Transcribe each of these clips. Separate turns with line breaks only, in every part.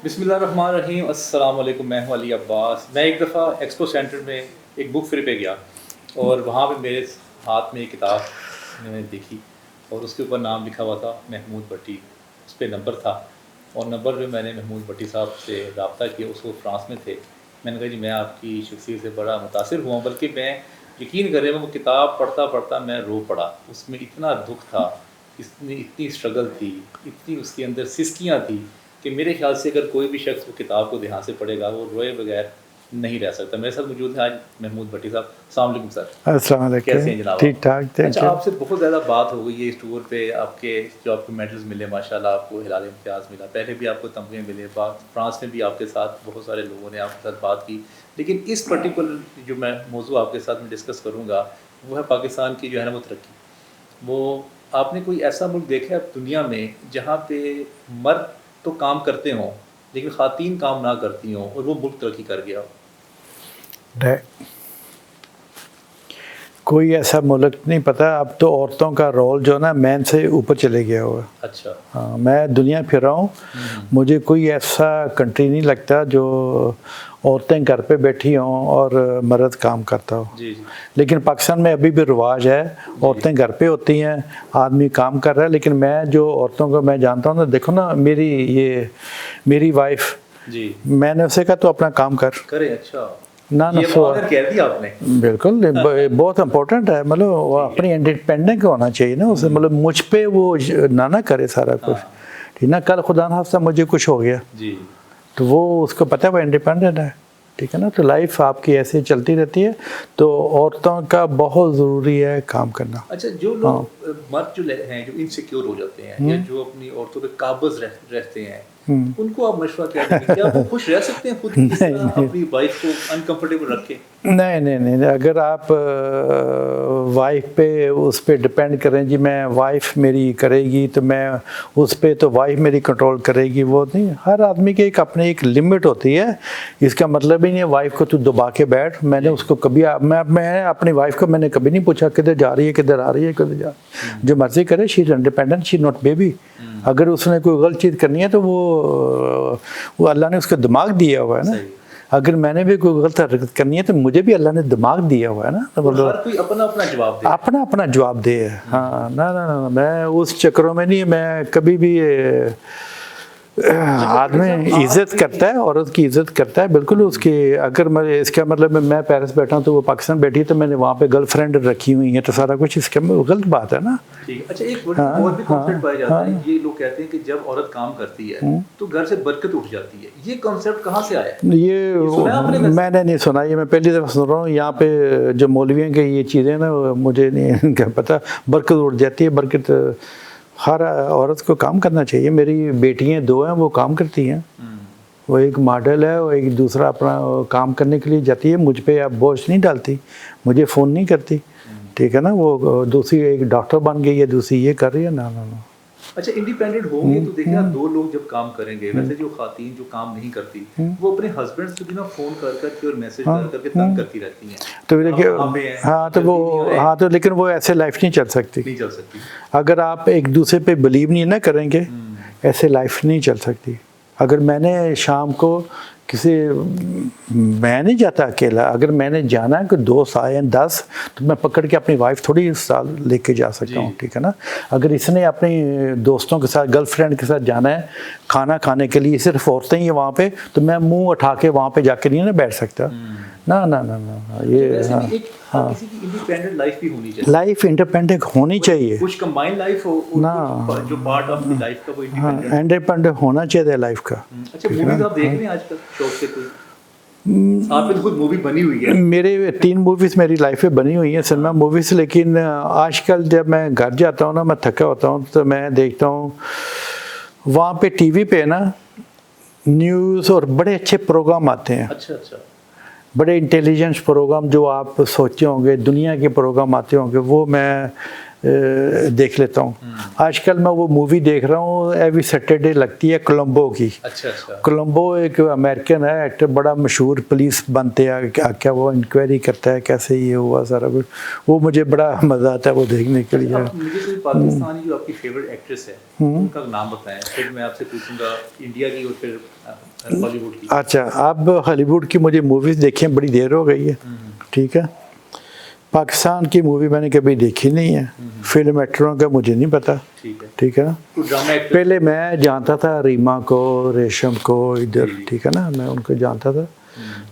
بسم اللہ الرحمن الرحیم. السلام علیکم. میں ہوں علی عباس. میں ایک دفعہ ایکسپو سینٹر میں ایک بک فیئر پہ گیا اور وہاں پہ میرے ہاتھ میں ایک کتاب میں نے دیکھی اور اس کے اوپر نام لکھا ہوا تھا محمود بھٹی. اس پہ نمبر تھا اور نمبر جو میں نے محمود بھٹی صاحب سے رابطہ کیا اس کو فرانس میں تھے. میں نے کہا جی میں آپ کی شخصیت سے بڑا متاثر ہوا ہوں، بلکہ میں یقین کریں وہ کتاب پڑھتا پڑھتا میں رو پڑا. اس میں اتنا دکھ تھا، اتنی اسٹرگل تھی، اتنی اس کے اندر سسکیاں تھیں کہ میرے خیال سے اگر کوئی بھی شخص وہ کتاب کو دھیان سے پڑھے گا وہ روئے بغیر نہیں رہ سکتا. میرے ساتھ موجود ہیں آج محمود بھٹی صاحب. السلام علیکم سر.
السلام علیکم.
کیسے ہیں جناب؟
ٹھیک ٹھاک.
اچھا، آپ سے بہت زیادہ بات ہو گئی ہے اس ٹور پہ. آپ کے جو آپ کو میڈلز ملے ماشاء اللہ، آپ کو ہلال امتیاز ملا، پہلے بھی آپ کو تمغے ملے، فرانس میں بھی آپ کے ساتھ بہت سارے لوگوں نے آپ کے ساتھ بات کی. لیکن اس پرٹیکولر جو میں موضوع آپ کے ساتھ میں ڈسکس کروں گا وہ ہے پاکستان کی جو ہے نا وہ ترقی. وہ آپ نے کوئی ایسا ملک دیکھا ہے دنیا میں جہاں پہ مرد تو کام کرتے ہوں لیکن خواتین کام نہ کرتی ہوں اور وہ ملک ترقی کر گیا ہو؟
کوئی ایسا ملک نہیں پتہ. اب تو عورتوں کا رول جو نا مین سے اوپر چلے گیا ہوا.
اچھا.
ہاں، میں دنیا پھر رہا ہوں، مجھے کوئی ایسا کنٹری نہیں لگتا جو عورتیں گھر پہ بیٹھی ہوں اور مرد کام کرتا ہو.
جی جی.
لیکن پاکستان میں ابھی بھی رواج ہے، عورتیں گھر پہ ہوتی ہیں، آدمی کام کر رہا ہے. لیکن میں جو عورتوں کو میں جانتا ہوں نا، دیکھو نا میری وائف،
جی
میں نے اسے کہا تو اپنا کام
کرے. اچھا،
نہ
یہ آنر کہہ دیا آپ نے.
بالکل بہت امپورٹنٹ ہے. مطلب وہ اپنی انڈیپینڈنٹ ہونا چاہیے نا اسے. مطلب مجھ پہ وہ نہ کرے سارا کچھ. ٹھیک نا، کل خدا نخواستہ مجھے کچھ ہو گیا
جی
تو وہ اس کو پتہ ہے وہ انڈیپینڈنٹ ہے. ٹھیک ہے نا، تو لائف آپ کی ایسے چلتی رہتی ہے. تو عورتوں کا بہت ضروری ہے کام کرنا.
اچھا، جو لوگ مرد جو ہیں جو انسیکیور ہو جاتے ہیں یا جو اپنی عورتوں پہ قابض رہتے ہیں، ان کو آپ مشورہ کیا دیں گے؟ کیا وہ خوش رہ سکتے ہیں خود اس طرح اپنی وائف کو انکمفرٹیبل رکھ کے؟
نہیں، اگر آپ وائف پہ اس پہ ڈپینڈ کریں جی میں وائف میری کرے گی تو میں اس پہ تو وائف میری کنٹرول کرے گی، وہ نہیں. ہر آدمی کے اپنی ایک لمٹ ہوتی ہے. اس کا مطلب ہی نہیں ہے وائف کو تو دبا کے بیٹھ. میں نے اس کو کبھی میں اپنی وائف کو میں نے کبھی نہیں پوچھا کدھر جا رہی ہے، کدھر آ رہی ہے، کدھر جا رہی ہے. جو مرضی کرے، she is independent, she not baby. اگر اس نے کوئی غلط چیز کرنی ہے تو وہ اللہ نے اس کو دماغ دیا ہوا ہے نا. اگر میں نے بھی کوئی غلط حرکت کرنی ہے تو مجھے بھی اللہ نے دماغ دیا ہوا ہے نا.
ہر کوئی اپنا جواب دے،
اپنا جواب دے. ہاں، نہ میں اس چکروں میں نہیں. میں کبھی بھی آدمی عزت کرتا ہے، عورت کی عزت کرتا ہے بالکل. اس کی اگر اس کا مطلب میں پیرس بیٹھا ہوں تو وہ پاکستان بیٹھی ہے تو میں نے وہاں پہ گرل فرینڈ رکھی ہوئی ہیں تو سارا کچھ اس کا غلط بات ہے نا.
اچھا، ایک اور بھی کانسیپٹ پایا جاتا ہے. یہ لوگ کہتے ہیں کہ جب عورت کام کرتی ہے تو گھر سے برکت اٹھ جاتی ہے. یہ کانسیپٹ کہاں سے آیا ہے؟
یہ میں نے نہیں سنا. یہ میں پہلی دفعہ سن رہا ہوں. یہاں پہ جو مولویوں کے یہ چیزیں نا مجھے نہیں پتہ. برکت اٹھ جاتی ہے. برکت ہر عورت کو کام کرنا چاہیے. میری بیٹیاں 2 ہیں، وہ کام کرتی ہیں. وہ ایک ماڈل ہے، وہ ایک دوسرا اپنا کام کرنے کے لیے جاتی ہے. مجھ پہ اب بوجھ نہیں ڈالتی، مجھے فون نہیں کرتی. ٹھیک ہے نا، وہ دوسری ایک ڈاکٹر بن گئی ہے، دوسری یہ کر رہی ہے. نہ
اچھا، انڈیپینڈنٹ ہوں گے تو دیکھیں آپ 2 لوگ جب کام کریں گے، ویسے جو خواتین جو کام نہیں کرتی وہ اپنے ہسبینڈ سے بھی نا فون کر کے اور میسج کر کے تنگ کرتی رہتی ہیں.
تو دیکھیے ہاں تو لیکن وہ ایسے لائف نہیں چل سکتی. اگر آپ ایک دوسرے پہ بلیو نہیں نہ کریں گے ایسے لائف نہیں چل سکتی. اگر میں نے شام کو میں نہیں جاتا اکیلا. اگر میں نے جانا ہے کہ 2 آئے 10 تو میں پکڑ کے اپنی وائف تھوڑی سال لے کے جا سکتا ہوں. ٹھیک ہے نا. اگر اس نے اپنی دوستوں کے ساتھ گرل فرینڈ کے ساتھ جانا ہے کھانا کھانے کے لیے، صرف عورتیں ہی ہیں وہاں پہ، تو میں منہ اٹھا کے وہاں پہ جا کے نہیں نا بیٹھ سکتا. نہ یہ
کسی کی انڈیپینڈنٹ لائف بھی ہونی چاہیے.
لائف انڈیپینڈنٹ ہونی چاہیے.
کچھ کمبائن لائف ہو جو پارٹ آف دی لائف کا وہ
انڈیپینڈنٹ ہونا چاہیے لائف کا.
اچھا، موویز آپ دیکھ رہے ہیں آج کل شوق سے؟ کوئی آپ کی خود مووی بنی ہوئی ہے؟
میرے 3 موویز میری لائف میں بنی ہوئی ہیں، سنیما موویز. لیکن آج کل جب میں گھر جاتا ہوں نا، میں تھکا ہوتا ہوں تو میں دیکھتا ہوں وہاں پہ ٹی وی پہ نا نیوز اور بڑے اچھے پروگرام آتے ہیں.
اچھا
بڑے انٹیلیجنس پروگرام جو آپ سوچے ہوں گے، دنیا کے پروگرام آتے ہوں گے، وہ میں دیکھ لیتا ہوں. آج کل میں وہ مووی دیکھ رہا ہوں ایوری سیٹرڈے لگتی ہے کولمبو کی.
اچھا
کولمبو ایک امریکن ہے ایکٹر, بڑا مشہور پولیس بنتے ہیں, کیا وہ انکوائری کرتا ہے کیسے یہ ہوا سارا کچھ, وہ مجھے بڑا مزہ آتا ہے وہ دیکھنے کے لیے.
مجھے کوئی پاکستانی جو آپ کی فیوریٹ ایکٹریس ہے ان کا نام بتائیں, پھر میں آپ سے پوچھوں گا انڈیا کی اور پھر ہالی ووڈ کی.
اچھا, آپ ہالی ووڈ کی مجھے موویز دیکھیں بڑی دیر ہو گئی ہے, ٹھیک ہے. پاکستان کی مووی میں نے کبھی دیکھی نہیں ہے, فلم ایکٹروں کا مجھے نہیں پتا, ٹھیک ہے نا. پہلے میں جانتا تھا ریما کو, ریشم کو ادھر, ٹھیک ہے نا, میں ان کو جانتا تھا.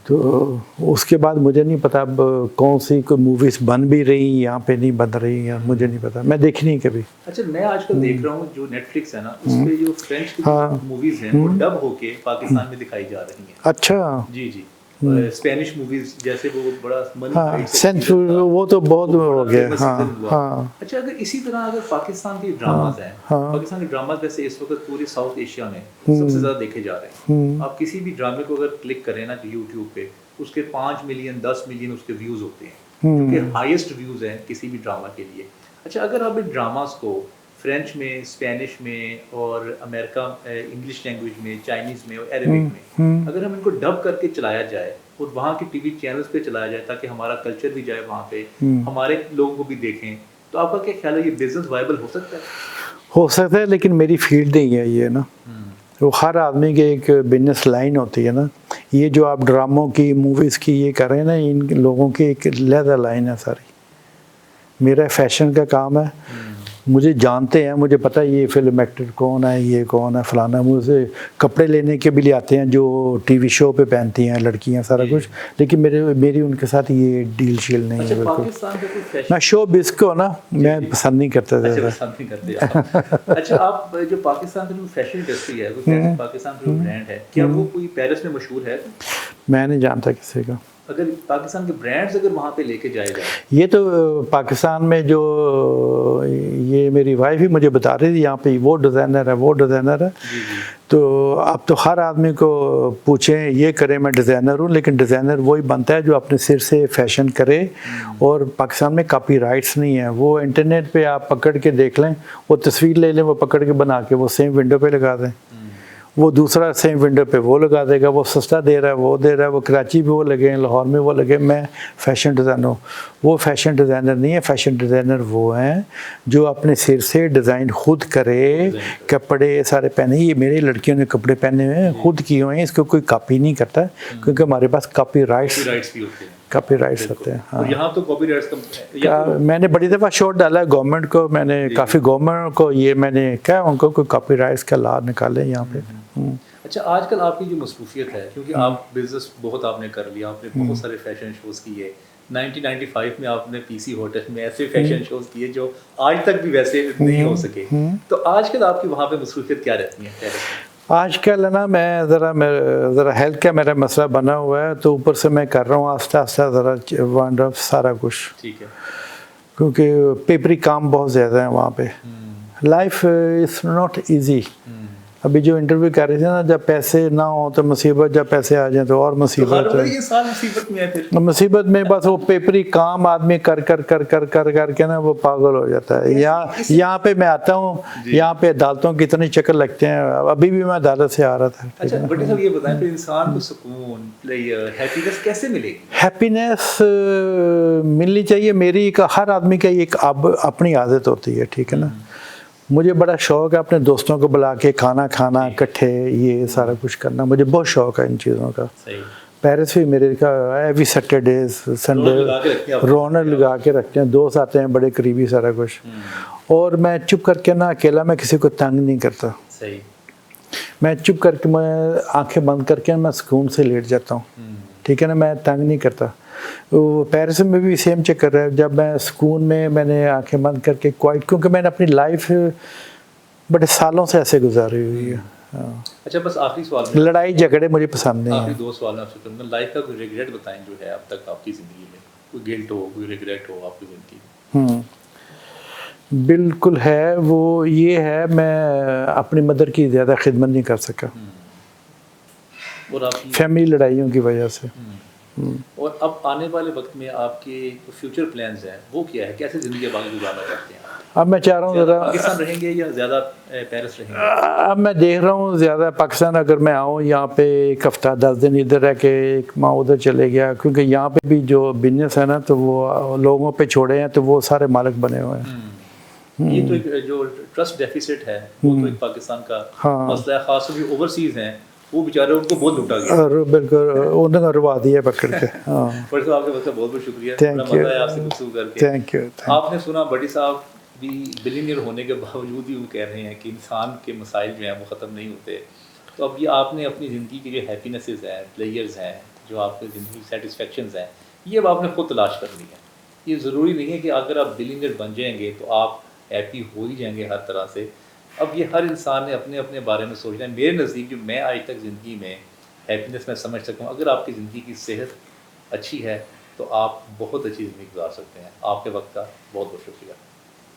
تو اس کے بعد مجھے نہیں پتا اب کون سی کوئی موویز بن بھی رہی یہاں پہ نہیں بن رہی ہیں, مجھے نہیں پتا, میں دیکھی نہیں کبھی.
اچھا, میں آج کل دیکھ رہا ہوں جو نیٹ فلکس ہے نا اس پہ جو فرینچ کی موویز ہیں وہ ڈب ہو کے پاکستان میں دکھائی جا رہی ہیں.
اچھا,
جی اسپینش موویز جیسے وہ بڑا
وہ تو بہت ہو گیا. ہاں.
اچھا, اگر اسی طرح اگر پاکستان کے ڈراماز ہیں, پاکستان کے ڈراماز ویسے اس وقت پورے ساؤتھ ایشیا میں سب سے زیادہ دیکھے جا رہے ہیں. آپ کسی بھی ڈرامے کو اگر کلک کریں نا یوٹیوب پہ, اس کے 5 ملین 10 ملین اس کے ویوز ہوتے ہیں, کیونکہ ہائیسٹ ویوز ہیں کسی بھی ڈراما کے لیے. اچھا, اگر آپ ان ڈراماز کو فرینچ میں, اسپینش میں اور امریکہ انگلش لینگویج میں, چائنیز میں اور عربک میں اگر ہم ان کو ڈب کر کے چلایا جائے اور وہاں کے ٹی وی چینلز پہ چلایا جائے تاکہ ہمارا کلچر بھی جائے وہاں پہ, ہمارے لوگوں کو بھی دیکھیں, تو آپ کا کیا خیال ہے یہ بزنس وائبل ہو سکتا ہے؟
ہو سکتا ہے, لیکن میری فیلڈ نہیں ہے یہ نا. وہ ہر آدمی کی ایک بزنس لائن ہوتی ہے نا. یہ جو آپ ڈراموں کی موویز کی یہ کر رہے ہیں نا, ان لوگوں کی ایک علیحدہ لائن ہے ساری. میرا فیشن کا کام ہے, مجھے جانتے ہیں, مجھے پتہ ہے یہ فلم ایکٹر کون ہے, یہ کون ہے, فلانا. مجھے کپڑے لینے کے بھی لے آتے ہیں جو ٹی وی شو پہ پہنتی ہیں لڑکیاں سارا کچھ, لیکن میری ان کے ساتھ یہ ڈیل شیل نہیں ہے بالکل. میں شو بز کو نا میں پسند نہیں کرتا تھا.
اچھا, آپ جو پاکستان کی فیشن انڈسٹری ہے, پاکستان کا برانڈ ہے, کیا وہ کوئی پیرس میں مشہور ہے؟
میں نہیں جانتا کسی کا.
اگر پاکستان کے برانڈز اگر وہاں پہ لے کے جائے جائے,
یہ تو پاکستان میں جو یہ میری وائف ہی مجھے بتا رہی تھی, یہاں پہ وہ ڈیزائنر ہے, وہ ڈیزائنر ہے. تو اب تو ہر آدمی کو پوچھیں یہ کرے, میں ڈیزائنر ہوں, لیکن ڈیزائنر وہی بنتا ہے جو اپنے سر سے فیشن کرے. اور پاکستان میں کاپی رائٹس نہیں ہیں. وہ انٹرنیٹ پہ آپ پکڑ کے دیکھ لیں, وہ تصویر لے لیں, وہ پکڑ کے بنا کے وہ سیم ونڈو پہ لگا دیں, وہ دوسرا سیم ونڈو پہ وہ لگا دے گا. وہ سستا دے رہا ہے, وہ دے رہا ہے, وہ کراچی میں وہ لگے ہیں, لاہور میں وہ لگے. میں فیشن ڈیزائنر ہوں, وہ فیشن ڈیزائنر نہیں ہے. فیشن ڈیزائنر وہ ہیں جو اپنے سر سے ڈیزائن خود کرے, کپڑے سارے پہنے. یہ میرے لڑکیوں نے کپڑے پہنے ہوئے ہیں, خود کیے ہوئے ہیں, اس کو کوئی کاپی نہیں کرتا کیونکہ ہمارے پاس کاپی رائٹس ہوتے ہیں.
اور یہاں تو کاپی رائٹس کا
میں نے بڑی دفعہ شوٹ ڈالا ہے گورنمنٹ کو, میں نے کافی گورنمنٹ کو یہ میں نے کہا ان کو کوئی کاپی رائٹس کا لا نکالے یہاں پہ.
اچھا, آج کل آپ کی جو مصروفیت ہے, کیونکہ آپ بزنس بہت آپ نے کر لیا, آپ نے بہت سارے فیشن شوز کیے. 1995 میں آپ نے پی سی ہوٹل میں ایسے فیشن شوز کیے جو آج تک بھی ویسے نہیں ہو سکے. تو آج کل آپ کی وہاں پہ مصروفیت کیا رہتی ہے؟
آج کل ہے نا, میں ذرا ہیلتھ کا میرا مسئلہ بنا ہوا ہے, تو اوپر سے میں کر رہا ہوں آہستہ آہستہ ذرا وانڈ اپ سارا کچھ,
ٹھیک ہے,
کیونکہ پیپری کام بہت زیادہ ہے وہاں پہ. Life is not easy. ابھی جو انٹرویو کر رہے تھے نا, جب پیسے نہ ہوں تو مصیبت, جب پیسے آ جائیں تو اور مصیبت. مصیبت میں بس وہ پیپری کام آدمی کر کے نا وہ پاگل ہو جاتا ہے. یہاں پہ میں آتا ہوں, یہاں پہ عدالتوں کی اتنے چکر لگتے ہیں. ابھی بھی میں عدالت سے آ رہا تھا.
اچھا بٹی صاحب, یہ بتائیں پھر انسان کو سکون, ہیپینس کیسے ملے گی؟
ہیپینس ملنی چاہیے. میری ہر آدمی کا ایک اپنی عادت ہوتی ہے, ٹھیک ہے نا. مجھے بڑا شوق ہے اپنے دوستوں کو بلا کے کھانا کھانا اکٹھے, یہ سارا کچھ کرنا. مجھے بہت شوق ہے ان چیزوں کا. پیرس بھی میرے کا ایوری سیٹرڈے سنڈے رونر لگا کے رکھتے ہیں. دوست آتے ہیں بڑے قریبی, سارا کچھ. اور میں چپ کر کے نا اکیلا میں کسی کو تنگ نہیں کرتا. میں چپ کر کے, میں آنکھیں بند کر کے میں سکون سے لیٹ جاتا ہوں, ٹھیک ہے نا. میں تنگ نہیں کرتا. پیرس میں بھی سیم چکر ہے. جب میں سکون میں نے آنکھیں بند کر کے کوائٹ, کیونکہ میں نے اپنی لائف بڑے سالوں سے ایسے گزاری ہوئی ہے.
اچھا, بس آخری سوال,
لڑائی جھگڑے مجھے پسند نہیں ہیں.
آخری 2 سوال میں آپ سے کروں گا. لائف کا کوئی ریگریٹ بتائیں جو ہے اب تک آپ کی زندگی میں, کوئی گلٹ ہو, کوئی ریگریٹ ہو آپ کی زندگی میں.
بالکل ہے. وہ یہ ہے میں اپنی مدر کی زیادہ خدمت نہیں کر سکا,
اور آپ کی
فیملی لڑائیوں کی وجہ سے.
اور اب آنے والے وقت میں آپ کے فیوچر پلانز ہیں وہ کیا ہے, کیسے زندگی آگے گزارنا چاہتے ہیں؟
اب میں چاہ رہا ہوں
زیادہ
ذرا
پاکستان رہیں گے یا زیادہ پیرس رہیں گے؟
اب میں دیکھ رہا ہوں زیادہ پاکستان اگر میں آؤں یہاں پہ ایک ہفتہ 10 دن ادھر رہ کے ایک ماہ ادھر چلے گیا، کیونکہ یہاں پہ بھی جو بزنس ہے نا تو وہ لوگوں پہ چھوڑے ہیں تو وہ سارے مالک بنے ہوئے ہیں۔
یہ تو ایک جو ٹرسٹ ڈیفیسٹ ہے وہ تو ایک پاکستان کا مسئلہ ہے، خاص طور پہ اوورسیز ہیں، وہ بیچارے ان کو بہت لوٹا گیا۔
اور بالکل انہوں نے روا دیا پکڑ کے۔ ہاں
بڑی صاحب آپ کے وقت کا بہت بہت شکریہ، بڑا
تھینک یو،
مزہ ہے آپ سے گفتگو کر کے۔
Thank you.
آپ نے سنا بڑی صاحب بھی بلینئر ہونے کے باوجود بھی وہ کہہ رہے ہیں کہ انسان کے مسائل جو ہیں وہ ختم نہیں ہوتے، تو اب یہ آپ نے اپنی زندگی کے جو ہیپینسز ہیں، پلیئرز ہیں، جو آپ کی زندگی سیٹسفیکشنز ہیں، یہ اب آپ نے خود تلاش کرنی ہے۔ یہ ضروری نہیں ہے کہ اگر آپ بلینئر بن جائیں گے تو آپ ہیپی ہو ہی جائیں گے ہر طرح سے۔ اب یہ ہر انسان نے اپنے اپنے بارے میں سوچنا ہے۔ میرے نزدیک جو میں آج تک زندگی میں ہیپینس میں سمجھ سکتا ہوں، اگر آپ کی زندگی کی صحت اچھی ہے تو آپ بہت اچھی زندگی گزار سکتے ہیں۔ آپ کے وقت کا بہت بہت شکریہ۔